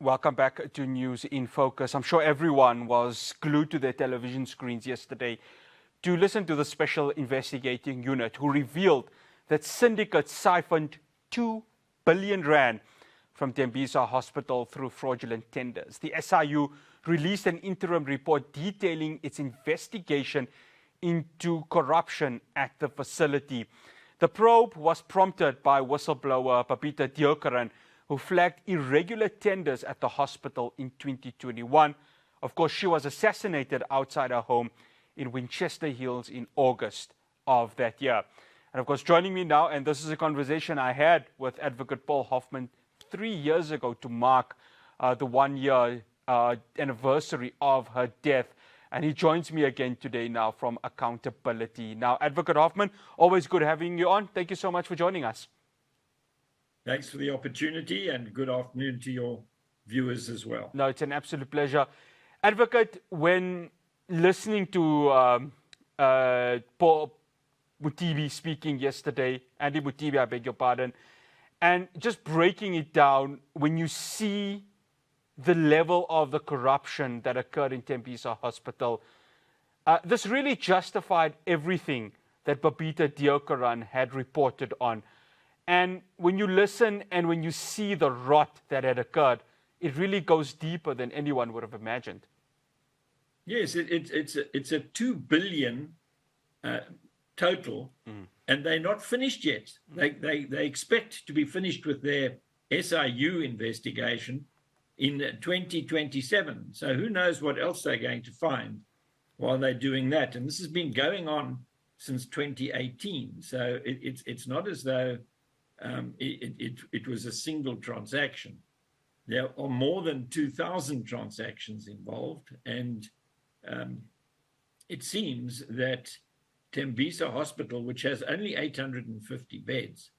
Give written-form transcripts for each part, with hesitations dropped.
Welcome back to News in Focus. I'm sure everyone was glued to their television screens yesterday to listen to the Special Investigating Unit who revealed that syndicates siphoned 2 billion rand from Tembisa Hospital through fraudulent tenders. The SIU released an interim report detailing its investigation into corruption at the facility. The probe was prompted by whistleblower Babita Deokaran, who flagged irregular tenders at the hospital in 2021. Of course, she was assassinated outside her home in Winchester Hills in August of that year. And of course, joining me now, and this is a conversation I had with Advocate Paul Hoffman 3 years ago to mark the 1-year anniversary of her death. And he joins me again today now from Accountability. Now, Advocate Hoffman, always good having you on. Thank you so much for joining us. Thanks for the opportunity, and good afternoon to your viewers as well. No, it's an absolute pleasure. Advocate, when listening to Paul Mutibi speaking yesterday, Andy Mutibi, I beg your pardon, and just breaking it down, when you see the level of the corruption that occurred in Tembisa Hospital, this really justified everything that Babita Deokaran had reported on. And when you listen and when you see the rot that had occurred, it really goes deeper than anyone would have imagined. Yes, it's a 2 billion total, and they're not finished yet. They expect to be finished with their SIU investigation in 2027. So who knows what else they're going to find while they're doing that. And this has been going on since 2018. So it's not as though it was a single transaction. There are more than 2,000 transactions involved, and it seems that Tembisa Hospital, which has only 850 beds,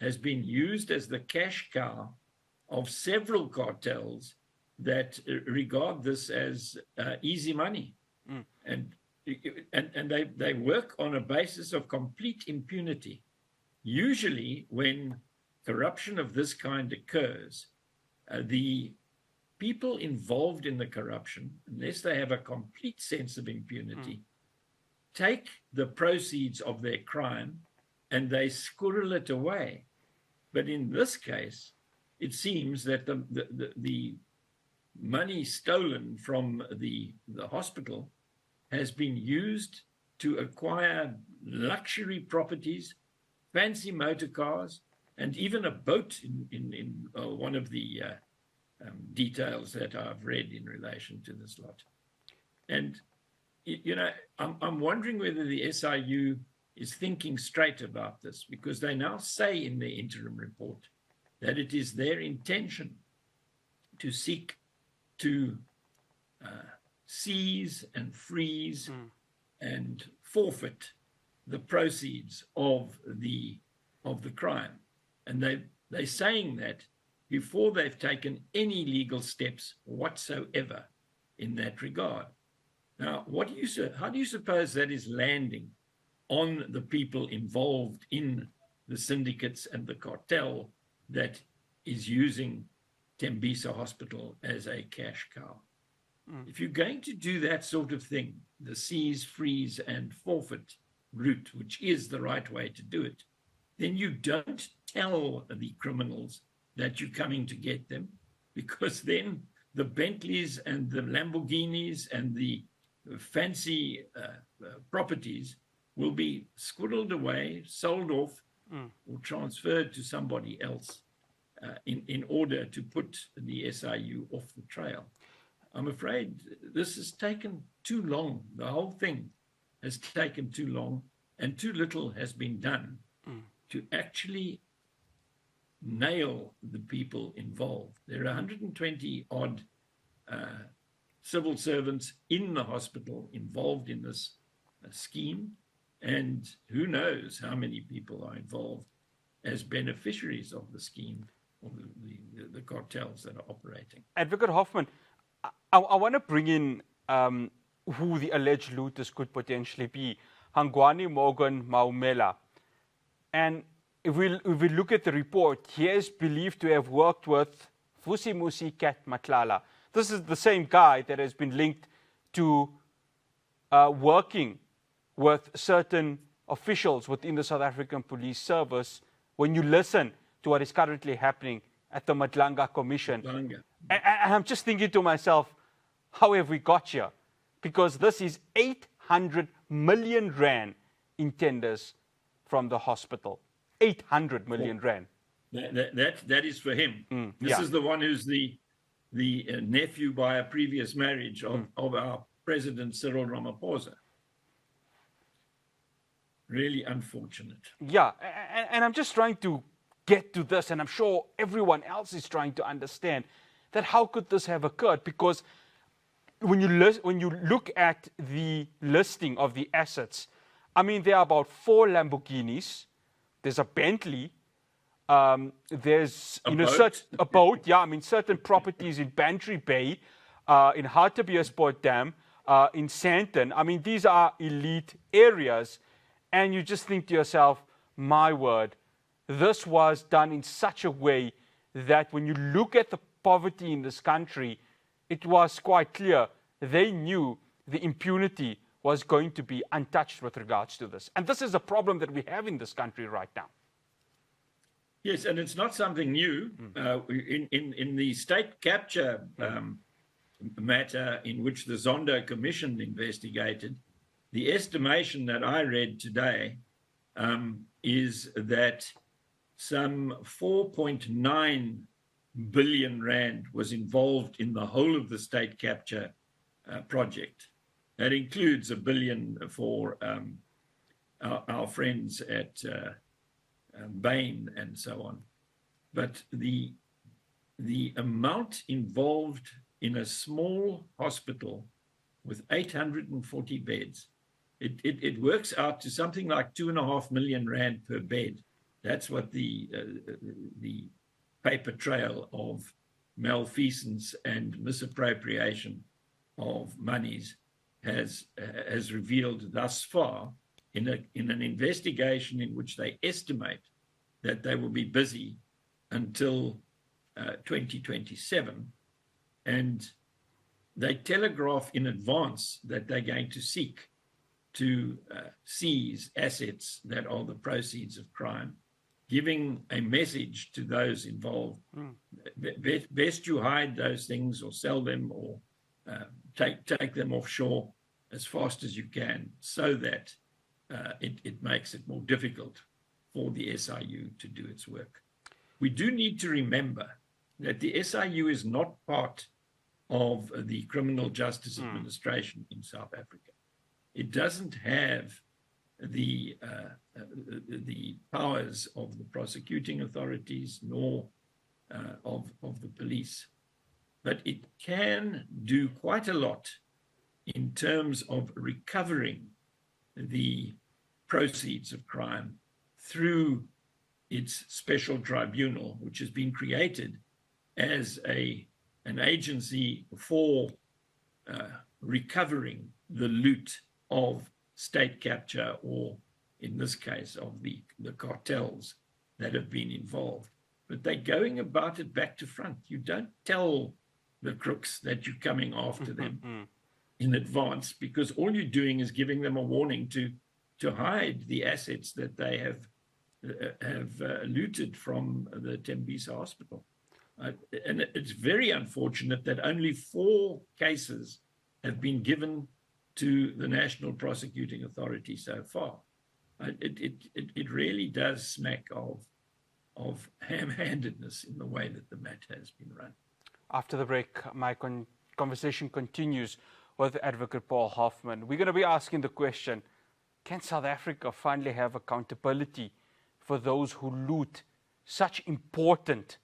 has been used as the cash cow of several cartels that regard this as easy money. And they work on a basis of complete impunity. Usually, when corruption of this kind occurs, the people involved in the corruption, unless they have a complete sense of impunity, take the proceeds of their crime and they squirrel it away. But in this case, it seems that the money stolen from the hospital has been used to acquire luxury properties, fancy motor cars, and even a boat in one of the details that I've read in relation to this lot. And, you know, I'm wondering whether the SIU is thinking straight about this, because they now say in their interim report that it is their intention to seek to seize and freeze and forfeit the proceeds of the crime. And they're saying that before they've taken any legal steps whatsoever in that regard. Now, how do you suppose that is landing on the people involved in the syndicates and the cartel that is using Tembisa Hospital as a cash cow? If you're going to do that sort of thing, the seize, freeze, and forfeit route, which is the right way to do it, then you don't tell the criminals that you're coming to get them, because then the Bentleys and the Lamborghinis and the fancy properties will be squirreled away, sold off, or transferred to somebody else in order to put the SIU off the trail. I'm afraid this has taken too long. The whole thing has taken too long, and too little has been done to actually nail the people involved. There are 120 odd civil servants in the hospital involved in this scheme, and who knows how many people are involved as beneficiaries of the scheme, or the cartels that are operating. Advocate Hoffman, I want to bring in who the alleged looters could potentially be. Hangwani Morgan Maumela. And if we look at the report, he is believed to have worked with Vusimusi Kat Matlala. This is the same guy that has been linked to working with certain officials within the South African Police Service. When you listen to what is currently happening at the Madlanga Commission, and I'm just thinking to myself, how have we got here? Because this is 800 million rand in tenders from the hospital. 800 million rand. That is for him. This is the one who's the nephew by a previous marriage of our President Cyril Ramaphosa. Really unfortunate. Yeah, and I'm just trying to get to this, and I'm sure everyone else is trying to understand that how could this have occurred? Because when you look at the listing of the assets, I mean, there are about 4 Lamborghinis, there's a Bentley, there's a boat, yeah, I mean, certain properties in Bantry Bay, in Hartbeespoort Dam, in Sandton. I mean, these are elite areas, and you just think to yourself, my word, this was done in such a way that when you look at the poverty in this country, it was quite clear they knew the impunity was going to be untouched with regards to this. And this is a problem that we have in this country right now. Yes, and it's not something new. In the state capture matter in which the Zondo Commission investigated, the estimation that I read today is that some 4.9 billion rand was involved in the whole of the state capture project. That includes 1 billion for our friends at Bain and so on. But the amount involved in a small hospital with 840 beds, it works out to something like 2.5 million rand per bed. That's what the paper trail of malfeasance and misappropriation of monies has revealed thus far in an investigation in which they estimate that they will be busy until 2027, and they telegraph in advance that they're going to seek to seize assets that are the proceeds of crime, giving a message to those involved. Best you hide those things or sell them or take them offshore as fast as you can, so that it makes it more difficult for the SIU to do its work. We do need to remember that the SIU is not part of the criminal justice administration in South Africa. It doesn't have the powers of the prosecuting authorities nor of the police, but it can do quite a lot in terms of recovering the proceeds of crime through its special tribunal, which has been created as an agency for recovering the loot of state capture, or in this case of the cartels that have been involved. But they're going about it back to front. You don't tell the crooks that you're coming after them in advance, because all you're doing is giving them a warning to hide the assets that they have looted from the Tembisa Hospital. And it's very unfortunate that only 4 cases have been given to the National Prosecuting Authority so far. It really does smack of ham-handedness in the way that the matter has been run. After the break, my conversation continues with Advocate Paul Hoffman. We're going to be asking the question, can South Africa finally have accountability for those who loot such important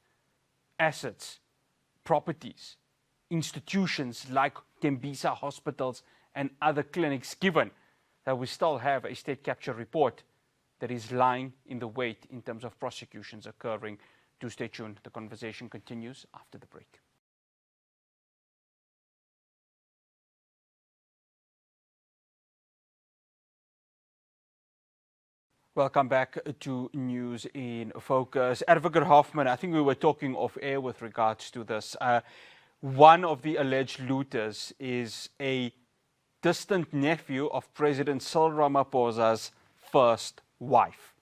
assets, properties, institutions like Tembisa hospitals and other clinics, given that we still have a state capture report that is lying in the wait in terms of prosecutions occurring? Do stay tuned. The conversation continues after the break. Welcome back to News in Focus. Advocate Hoffman, I think we were talking off air with regards to this. One of the alleged looters is a distant nephew of President Cyril Ramaphosa's first wife.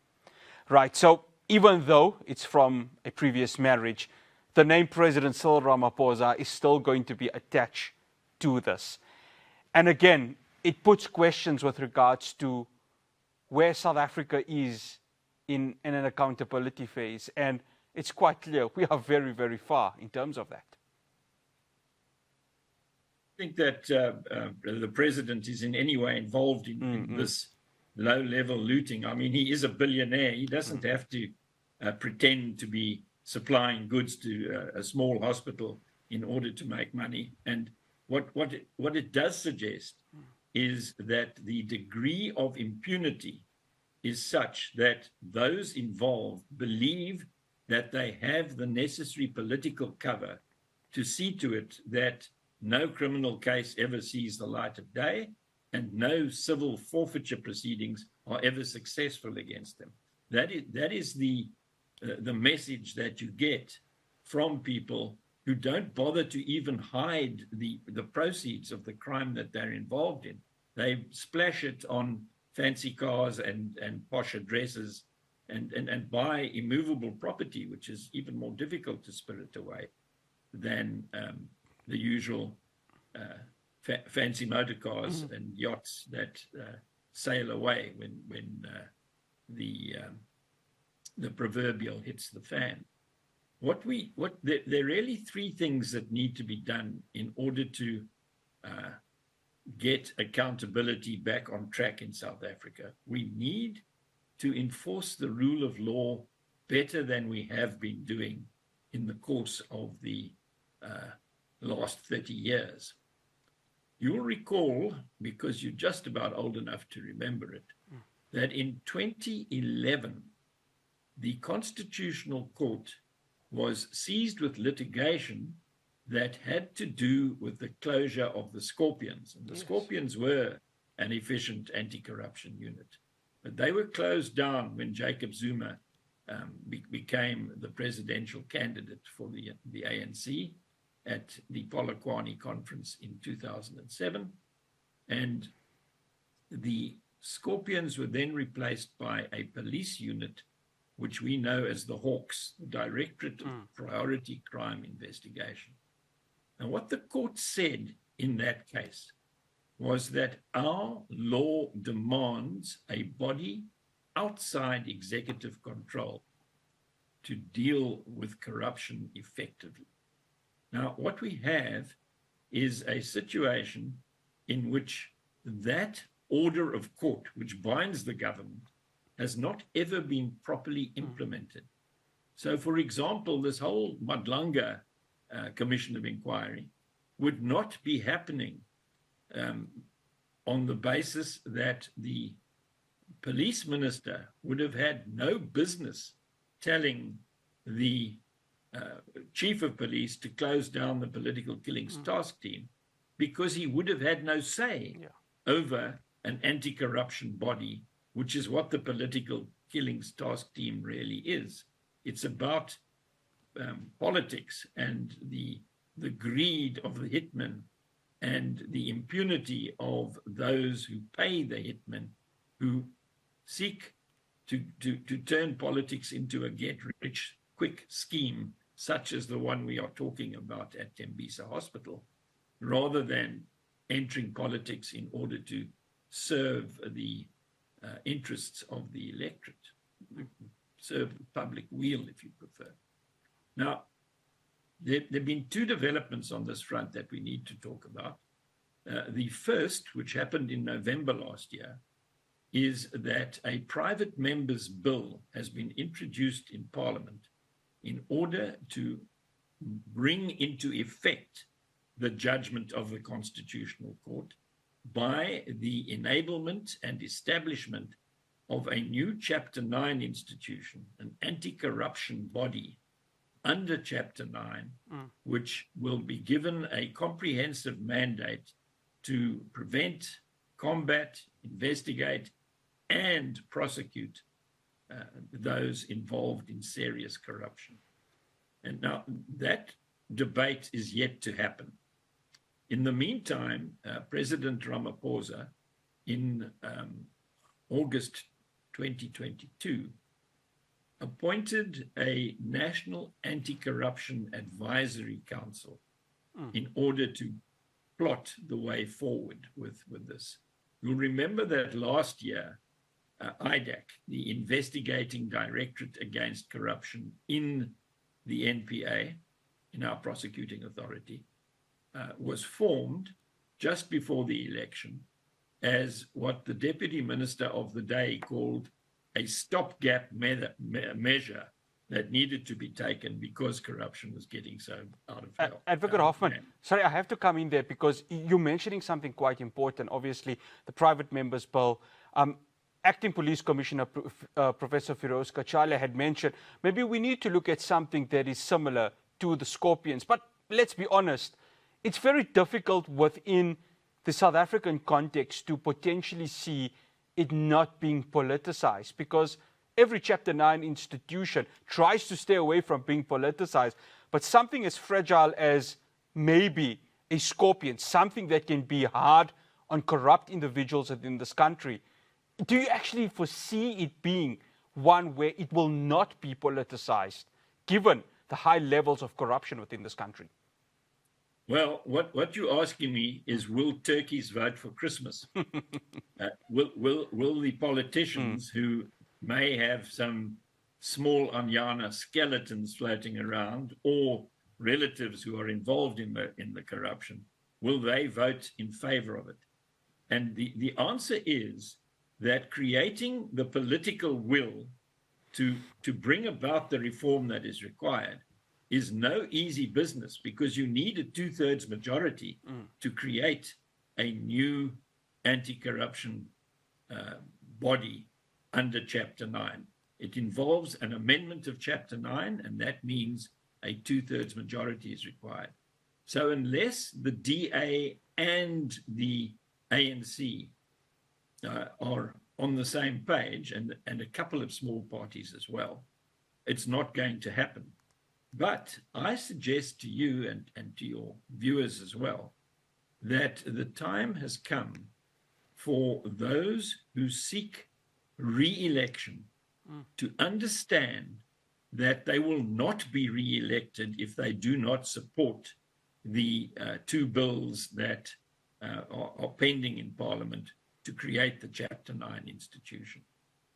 Right, so even though it's from a previous marriage, the name President Cyril Ramaphosa is still going to be attached to this. And again, it puts questions with regards to where South Africa is in an accountability phase. And it's quite clear we are very, very far in terms of that. I think that the president is in any way involved in this low-level looting. I mean, he is a billionaire. He doesn't have to pretend to be supplying goods to a small hospital in order to make money. And what it does suggest is that the degree of impunity is such that those involved believe that they have the necessary political cover to see to it that no criminal case ever sees the light of day and no civil forfeiture proceedings are ever successful against them. That is the message that you get from people who don't bother to even hide the proceeds of the crime that they're involved in. They splash it on fancy cars and posh addresses and buy immovable property, which is even more difficult to spirit away than the usual fancy motor cars and yachts that sail away when the proverbial hits the fan. There are really three things that need to be done in order to get accountability back on track in South Africa. We need to enforce the rule of law better than we have been doing in the course of the last 30 years. You'll recall, because you're just about old enough to remember it, that in 2011, the Constitutional Court was seized with litigation that had to do with the closure of the Scorpions. And the Scorpions were an efficient anti-corruption unit. But they were closed down when Jacob Zuma became the presidential candidate for the ANC at the Polokwane conference in 2007. And the Scorpions were then replaced by a police unit, which we know as the Hawks, the Directorate of Priority Crime Investigation. Now, what the court said in that case was that our law demands a body outside executive control to deal with corruption effectively. Now, what we have is a situation in which that order of court, which binds the government, has not ever been properly implemented. So, for example, this whole Madlanga Commission of Inquiry would not be happening on the basis that the police minister would have had no business telling the chief of police to close down the political killings task team, because he would have had no say over an anti-corruption body, which is what the political killings task team really is. It's about politics and the greed of the hitmen and the impunity of those who pay the hitmen, who seek to turn politics into a get-rich-quick scheme, such as the one we are talking about at Tembisa Hospital, rather than entering politics in order to serve the interests of the electorate, serve the public weal, if you prefer. Now, there have been two developments on this front that we need to talk about. The first, which happened in November last year, is that a private member's bill has been introduced in Parliament in order to bring into effect the judgment of the Constitutional Court by the enablement and establishment of a new Chapter 9 institution, an anti-corruption body under Chapter 9, which will be given a comprehensive mandate to prevent, combat, investigate, and prosecute those involved in serious corruption. And now that debate is yet to happen. In the meantime, President Ramaphosa, in August 2022, appointed a National Anti-Corruption Advisory Council in order to plot the way forward with this. You'll remember that last year, IDAC, the Investigating Directorate Against Corruption in the NPA, in our prosecuting authority, was formed just before the election as what the Deputy Minister of the day called a stopgap measure that needed to be taken because corruption was getting so out of hand. Advocate Hoffman, sorry, I have to come in there because you're mentioning something quite important. Obviously, the private members bill. Acting Police Commissioner Professor Firoz Kachale had mentioned maybe we need to look at something that is similar to the Scorpions. But let's be honest, it's very difficult within the South African context to potentially see it not being politicized, because every Chapter 9 institution tries to stay away from being politicized. But something as fragile as maybe a Scorpion, something that can be hard on corrupt individuals within this country, do you actually foresee it being one where it will not be politicized, given the high levels of corruption within this country? Well, what you're asking me is, will turkeys vote for Christmas? Will the politicians who may have some small Anyana skeletons floating around, or relatives who are involved in the corruption, will they vote in favor of it? And the answer is that creating the political will to bring about the reform that is required is no easy business, because you need a 2/3 majority to create a new anti-corruption body under Chapter 9. It involves an amendment of Chapter 9, and that means a 2/3 majority is required. So unless the DA and the ANC are on the same page, and a couple of small parties as well, it's not going to happen. But I suggest to you and to your viewers as well that the time has come for those who seek re-election to understand that they will not be re-elected if they do not support the two bills that are pending in Parliament to create the Chapter 9 institution,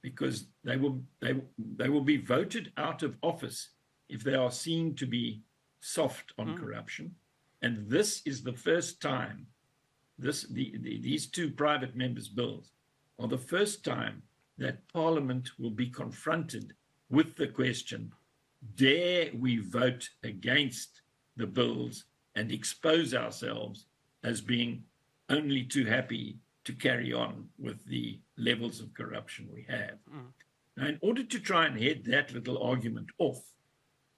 because they will be voted out of office if they are seen to be soft on corruption. And this is the first time, these two private members' bills are the first time that Parliament will be confronted with the question, dare we vote against the bills and expose ourselves as being only too happy to carry on with the levels of corruption we have? Now, in order to try and head that little argument off,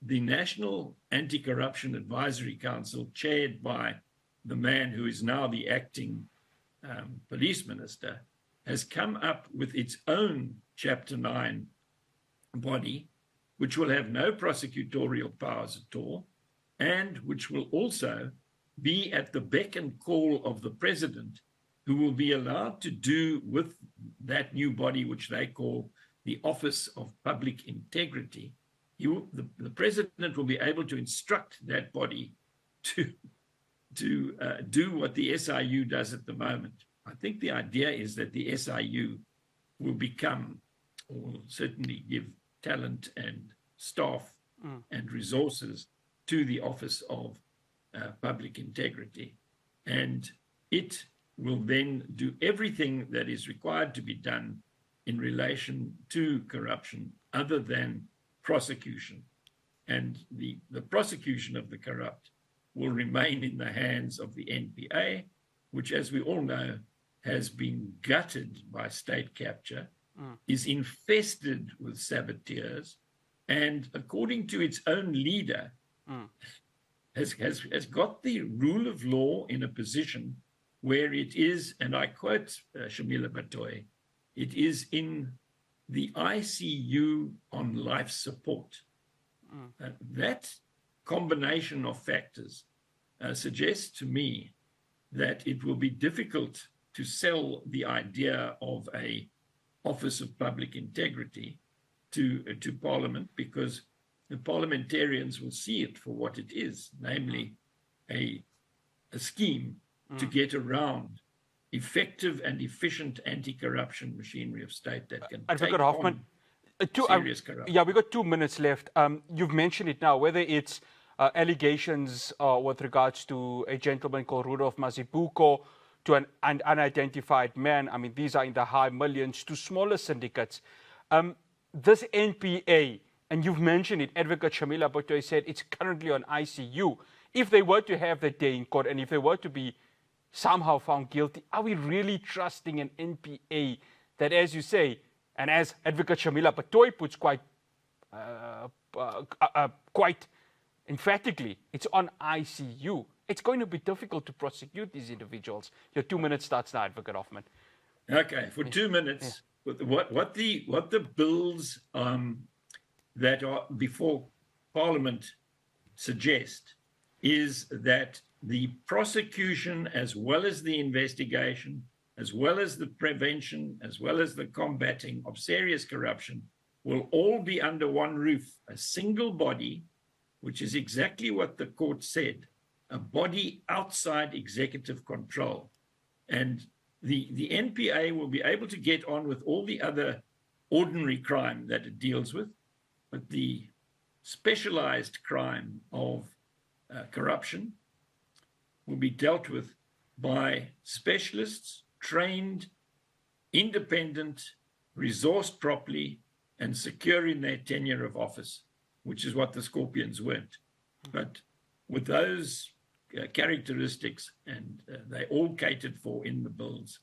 the National Anti-Corruption Advisory Council, chaired by the man who is now the acting police minister, has come up with its own Chapter 9 body, which will have no prosecutorial powers at all, and which will also be at the beck and call of the president, who will be allowed to do with that new body, which they call the Office of Public Integrity. The president will be able to instruct that body to do what the SIU does at the moment. I think the idea is that the SIU will become, or will certainly give talent and staff and resources to the Office of Public Integrity. And it will then do everything that is required to be done in relation to corruption, other than prosecution. And the prosecution of the corrupt will remain in the hands of the NPA, which, as we all know, has been gutted by state capture, is infested with saboteurs, and according to its own leader, has got the rule of law in a position where it is, and I quote Shamila Batoy, it is in the ICU on life support. That combination of factors suggests to me that it will be difficult to sell the idea of a Office of Public Integrity to Parliament, because the parliamentarians will see it for what it is, namely a scheme to get around effective and efficient anti-corruption machinery of state that can Advocate take Hoffman, on serious corruption. Yeah, we've got 2 minutes left. You've mentioned it now, whether it's allegations with regards to a gentleman called Rudolph Mazibuko, to an unidentified man. I mean, these are in the high millions, to smaller syndicates. This NPA, and you've mentioned it, Advocate Shamila Botoi said it's currently on ICU. If they were to have the day in court, and if they were to be somehow found guilty, are we really trusting an NPA that, as you say, and as Advocate Shamila Botoi puts quite emphatically, it's on ICU. It's going to be difficult to prosecute these individuals. Your 2 minutes starts now, Advocate Hoffman. Okay, for 2 minutes, what the bills that are before Parliament suggest is that the prosecution, as well as the investigation, as well as the prevention, as well as the combating of serious corruption, will all be under one roof, a single body, which is exactly what the court said, a body outside executive control. And the NPA will be able to get on with all the other ordinary crime that it deals with, but the specialized crime of corruption will be dealt with by specialists, trained, independent, resourced properly, and secure in their tenure of office, which is what the Scorpions weren't. But with those characteristics, and they all catered for in the bills,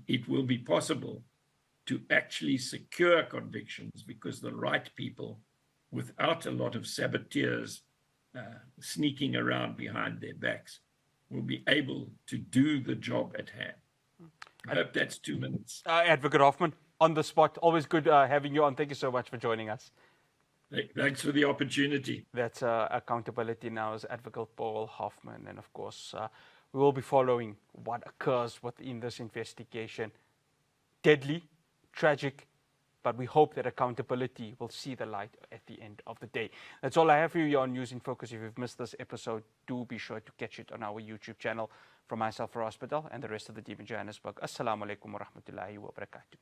it will be possible to actually secure convictions, because the right people, without a lot of saboteurs sneaking around behind their backs, will be able to do the job at hand. I hope that's 2 minutes. Advocate Hoffman, on the spot. Always good having you on. Thank you so much for joining us. Thanks for the opportunity. That's accountability now as Advocate Paul Hoffman. And of course, we will be following what occurs within this investigation. Deadly, tragic, but we hope that accountability will see the light at the end of the day. That's all I have for you on News in Focus. If you've missed this episode, do be sure to catch it on our YouTube channel. From myself, Hospital, and the rest of the team in Johannesburg. Assalamu alaikum wa rahmatullahi wa barakatuh.